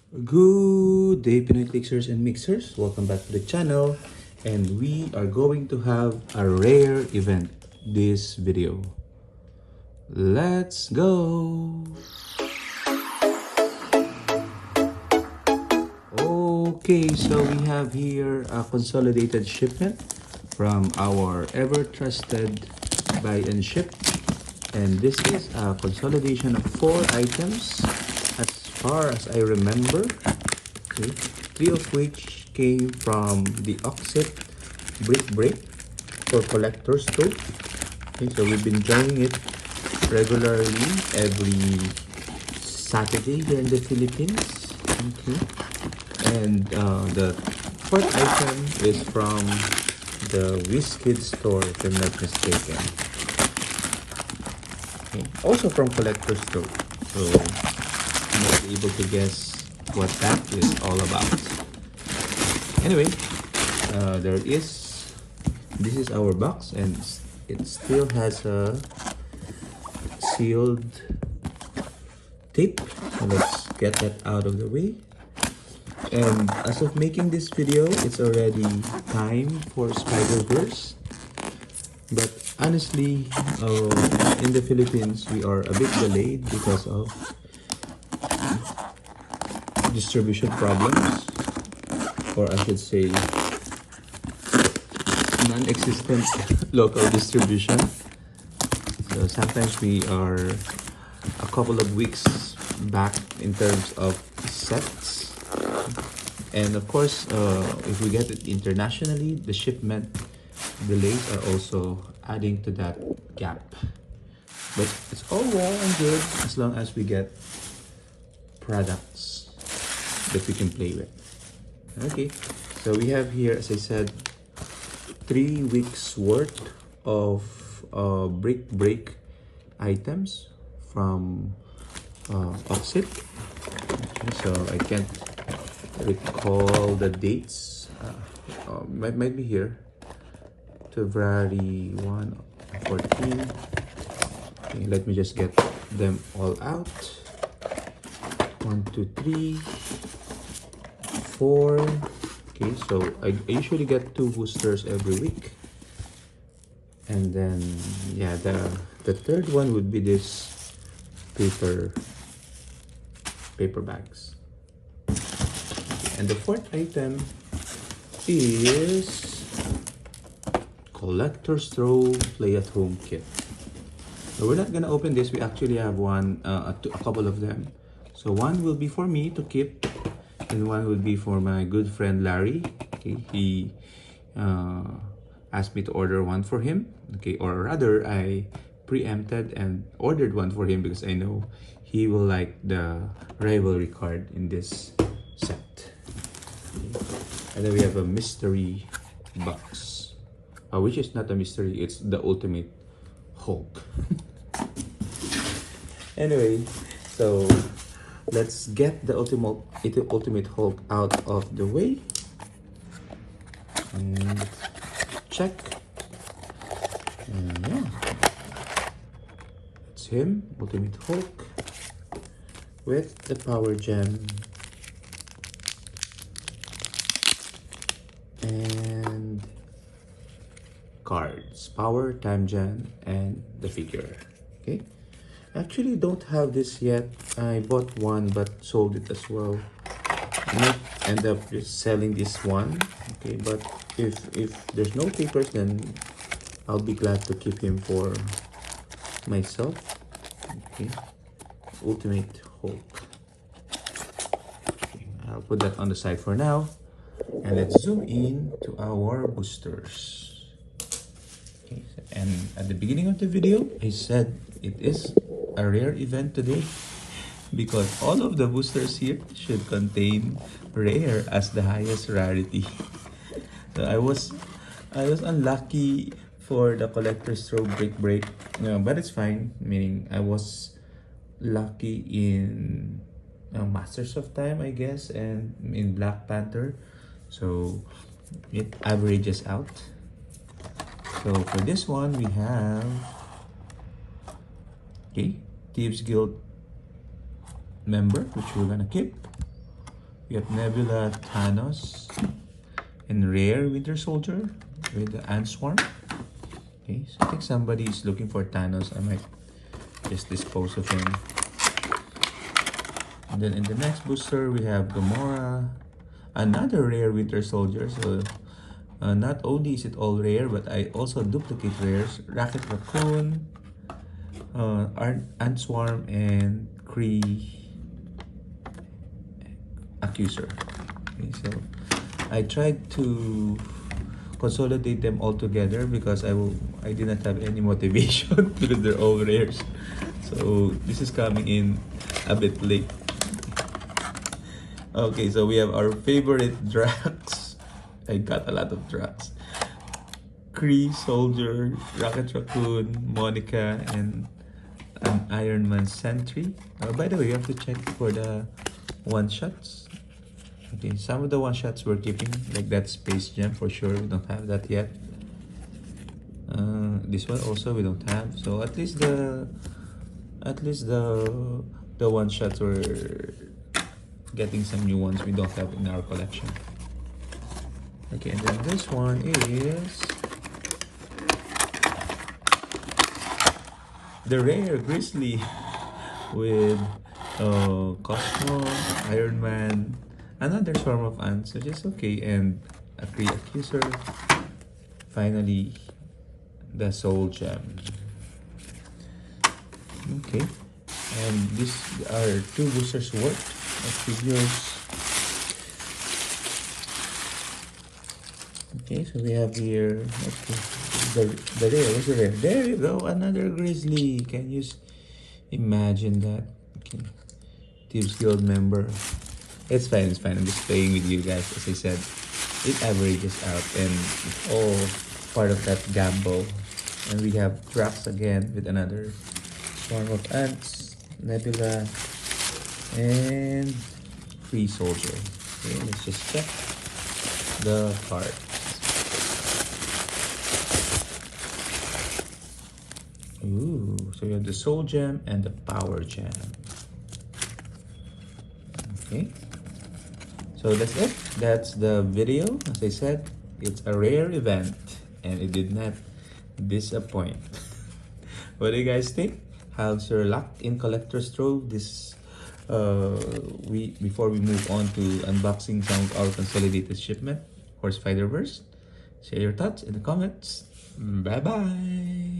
Good day, Pinoy Clixers and Mixers. Welcome back to the channel. And we are going to have a rare event this video. Let's go! Okay, so we have here a consolidated shipment from our ever-trusted buy and ship. And this is a consolidation of 4 items as far as I remember. Okay, 3 of which came from the Oxit Brick Break for collector's stove. Okay, so we've been joining it regularly every Saturday here in the Philippines. Okay, and the 4th item is from the Whiskey store, if I'm not mistaken. Okay. Also from collector's stove, so I'm not able to guess what that is all about. Anyway, this is our box, and it still has a sealed tape. So let's get that out of the way. And as of making this video, it's already time for Spider-Verse. But honestly, in the Philippines, we are a bit delayed because of distribution problems, or I should say non-existent local distribution. So sometimes we are a couple of weeks back in terms of sets. And of course, if we get it internationally, the shipment delays are also adding to that gap. But it's all well and good as long as we get products that we can play with. Okay, so we have here, as I said, 3 weeks worth of brick break items from Oxit. Okay, so I can't recall the dates. Might be here. February 1, 14. Okay, let me just get them all out. 1, 2, 3, 4. Okay, so I usually get 2 boosters every week. And then, yeah, the third one would be this paper bags. And the 4th item is Collector's Trove Play-at-Home Kit. So we're not gonna open this. We actually have a couple of them. So one will be for me to keep, and one will be for my good friend Larry. Okay, he asked me to order one for him. Okay, or rather, I preempted and ordered one for him because I know he will like the rivalry card in this set. Okay. And then we have a mystery box. Which is not a mystery, it's the ultimate Hulk. Anyway, so let's get the ultimate Hulk out of the way and check. And yeah, it's him, Ultimate Hulk, with the power gem and cards, power, time gem, and the figure. Okay, actually don't have this yet. I bought one but sold it as well. I might end up just selling this one. Okay, but if there's no papers, then I'll be glad to keep him for myself. Okay, Ultimate Hulk. Okay, I'll put that on the side for now, and let's zoom in to our boosters. Okay, and at the beginning of the video, I said it is a rare event today because all of the boosters here should contain rare as the highest rarity. So I was unlucky for the collector's trove brick break, but it's fine. Meaning I was lucky in Masters of Time, I guess, and in Black Panther, so it averages out. So for this one, we have Thieves Guild member, which we're gonna keep. We have Nebula, Thanos, and rare Winter Soldier with the Ant Swarm. Okay, so I think somebody is looking for Thanos. I might just dispose of him. And then in the next booster, we have Gamora, another rare Winter Soldier. So not only is it all rare, but I also duplicate rares. Rocket Raccoon, Ant Swarm, and Kree Accuser. Okay, so I tried to consolidate them all together because I did not have any motivation because they're all rares. So this is coming in a bit late. Okay, so we have our favorite Drax. I got a lot of Drax. Kree Soldier, Rocket Raccoon, Monica, and an Iron Man Sentry. By the way, you have to check for the one-shots. Okay, some of the one-shots we're keeping, like that Space Gem for sure. We don't have that yet. This one also we don't have. So at least the one-shots we're getting some new ones we don't have in our collection. Okay, and then this one is the rare Grizzly with Cosmo, Iron Man, another swarm of ants, which is okay, and a Kree Accuser. Finally, the Soul Gem. Okay, and these are 2 boosters worth of figures. Okay, so we have here, okay, the rare, what's the rare? There you go, another Grizzly. Can you imagine that? Okay, Thieves Guild member. It's fine, I'm just playing with you guys. As I said, it averages out and it's all part of that gamble. And we have Drax again with another swarm of ants, Nebula, and Kree Soldier. Okay, let's just check the card. Ooh, so we have the Soul Gem and the Power Gem. Okay, so that's it. That's the video. As I said, it's a rare event and it did not disappoint. What do you guys think? How's your luck in Collector's Trove this before we move on to unboxing some of our consolidated shipment for Spider-Verse? Share your thoughts in the comments. Bye bye.